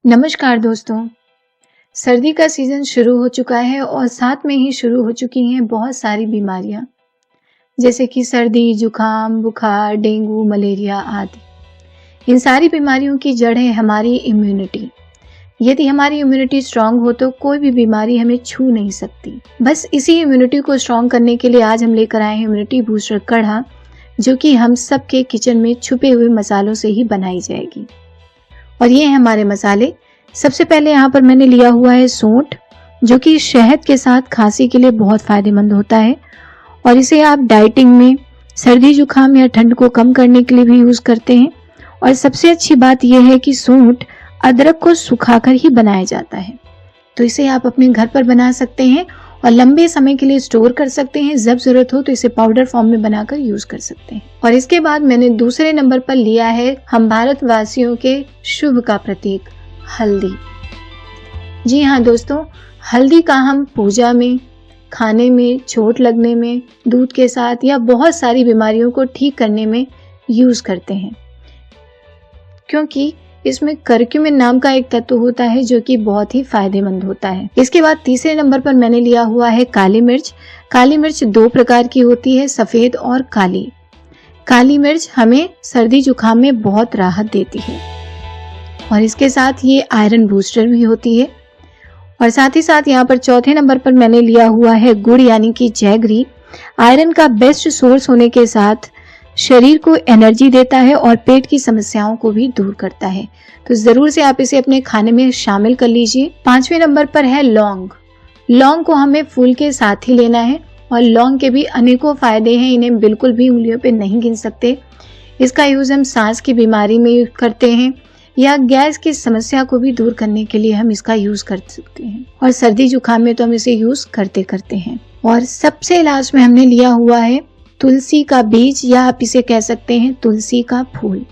नमस्कार दोस्तों, सर्दी का सीज़न शुरू हो चुका है और साथ में ही शुरू हो चुकी हैं बहुत सारी बीमारियां, जैसे कि सर्दी, जुकाम, बुखार, डेंगू, मलेरिया आदि। इन सारी बीमारियों की जड़ है हमारी इम्यूनिटी। यदि हमारी इम्यूनिटी स्ट्रांग हो तो कोई भी बीमारी हमें छू नहीं सकती। बस इसी इम्यूनिटी को स्ट्रांग करने के लिए आज हम लेकर आए हैं इम्यूनिटी बूस्टर कढ़ा, जो कि हम सबके किचन में छुपे हुए मसालों से ही बनाई जाएगी। और ये हैं हमारे मसाले। सबसे पहले यहाँ पर मैंने लिया हुआ है सूंठ, जो कि शहद के साथ खांसी के लिए बहुत फायदेमंद होता है और इसे आप डाइटिंग में, सर्दी जुकाम या ठंड को कम करने के लिए भी यूज करते हैं। और सबसे अच्छी बात यह है कि सूंठ अदरक को सुखाकर ही बनाया जाता है, तो इसे आप अपने घर पर बना सकते हैं और लंबे समय के लिए स्टोर कर सकते हैं। जब जरूरत हो तो इसे पाउडर फॉर्म में बनाकर यूज कर सकते हैं। और इसके बाद मैंने दूसरे नंबर पर लिया है हम भारतवासियों के शुभ का प्रतीक हल्दी। जी हाँ दोस्तों, हल्दी का हम पूजा में, खाने में, चोट लगने में, दूध के साथ या बहुत सारी बीमारियों को ठीक करने में यूज करते हैं, क्योंकि इसमें करक्यूमिन नाम का एक तत्व होता है जो कि बहुत ही फायदेमंद होता है। इसके बाद तीसरे नंबर पर मैंने लिया हुआ है काली मिर्च। काली मिर्च दो प्रकार की होती है, सफेद और काली। काली मिर्च हमें सर्दी जुकाम में बहुत राहत देती है और इसके साथ ये आयरन बूस्टर भी होती है। और साथ ही साथ यहाँ पर चौथे नंबर पर मैंने लिया हुआ है गुड़ यानी कि जैगरी। आयरन का बेस्ट सोर्स होने के साथ शरीर को एनर्जी देता है और पेट की समस्याओं को भी दूर करता है, तो जरूर से आप इसे अपने खाने में शामिल कर लीजिए। पांचवें नंबर पर है लौंग। लौंग को हमें फूल के साथ ही लेना है और लौंग के भी अनेकों फायदे हैं, इन्हें बिल्कुल भी उंगलियों पे नहीं गिन सकते। इसका यूज हम सांस की बीमारी में करते हैं या गैस की समस्या को भी दूर करने के लिए हम इसका यूज कर सकते हैं, और सर्दी जुकाम में तो हम इसे यूज करते हैं। और सबसे लास्ट में हमने लिया हुआ है तुलसी का बीज, या आप इसे कह सकते हैं तुलसी का फूल।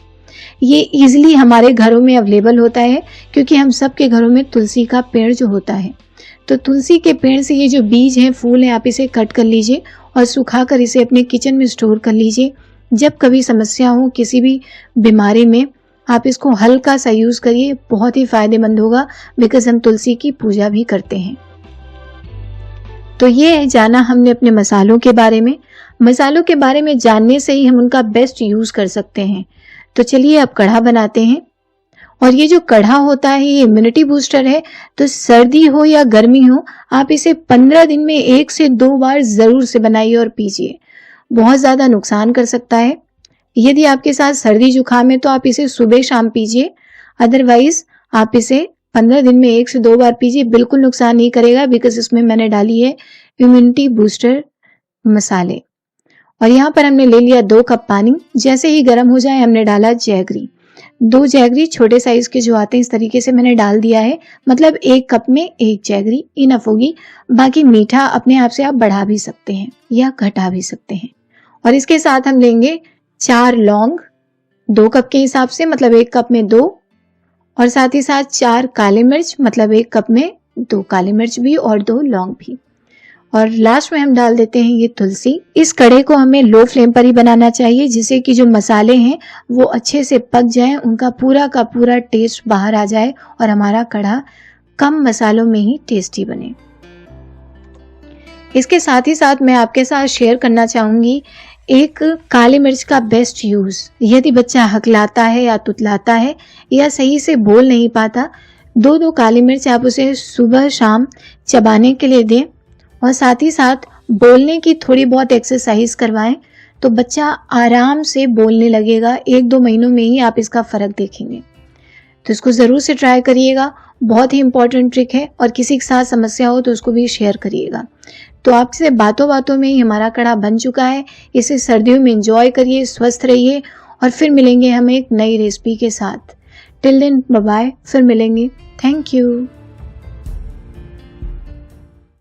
ये इजिली हमारे घरों में अवेलेबल होता है, क्योंकि हम सबके घरों में तुलसी का पेड़ जो होता है, तो तुलसी के पेड़ से ये जो बीज है, फूल है, आप इसे कट कर लीजिए और सुखाकर इसे अपने किचन में स्टोर कर लीजिए। जब कभी समस्या हो किसी भी बीमारी में, आप इसको हल्का सा यूज करिए, बहुत ही फायदेमंद होगा, बिकॉज हम तुलसी की पूजा भी करते हैं। तो ये जाना हमने अपने मसालों के बारे में। मसालों के बारे में जानने से ही हम उनका बेस्ट यूज कर सकते हैं। तो चलिए अब कढ़ा बनाते हैं। और ये जो कढ़ा होता है ये इम्यूनिटी बूस्टर है, तो सर्दी हो या गर्मी हो, आप इसे 15 दिन में 1 से 2 बार जरूर से बनाइए और पीजिए। बहुत ज्यादा नुकसान कर सकता है। यदि आपके साथ सर्दी जुकाम है तो आप इसे सुबह शाम पीजिए, अदरवाइज आप इसे 15 दिन में 1 से 2 बार पीजिए। बिल्कुल नुकसान नहीं करेगा, बिकॉज इसमें मैंने डाली है इम्यूनिटी बूस्टर मसाले। और यहाँ पर हमने ले लिया 2 कप पानी। जैसे ही गर्म हो जाए हमने डाला जैगरी। 2 जैगरी छोटे साइज के जो आते हैं इस तरीके से मैंने डाल दिया है, मतलब 1 कप में 1 जैगरी इनफ होगी। बाकी मीठा अपने आप से आप बढ़ा भी सकते हैं या घटा भी सकते हैं। और इसके साथ हम लेंगे 4 लौंग 2 कप के हिसाब से, मतलब 1 कप में 2, और साथ ही साथ 4 काली मिर्च, मतलब 1 कप में 2 काली मिर्च भी और 2 लौंग भी। और लास्ट में हम डाल देते हैं ये तुलसी। इस कढ़े को हमें लो फ्लेम पर ही बनाना चाहिए, जिससे कि जो मसाले हैं वो अच्छे से पक जाएं, उनका पूरा का पूरा टेस्ट बाहर आ जाए और हमारा कढ़ा कम मसालों में ही टेस्टी बने। इसके साथ ही साथ मैं आपके साथ शेयर करना चाहूंगी एक काली मिर्च का बेस्ट यूज। यदि बच्चा हकलाता है या तुतलाता है या सही से बोल नहीं पाता, 2 काली मिर्च आप उसे सुबह शाम चबाने के लिए दें और साथ ही साथ बोलने की थोड़ी बहुत एक्सरसाइज करवाएं, तो बच्चा आराम से बोलने लगेगा। 1-2 महीनों में ही आप इसका फर्क देखेंगे। तो इसको जरूर से ट्राई करिएगा, बहुत ही इंपॉर्टेंट ट्रिक है। और किसी के साथ समस्या हो तो उसको भी शेयर करिएगा। तो आपसे बातों बातों में ही हमारा कढ़ा बन चुका है। इसे सर्दियों में एंजॉय करिए, स्वस्थ रहिए, और फिर मिलेंगे हम एक नई रेसिपी के साथ। टिल देन बाय बाय, फिर मिलेंगे। Thank you.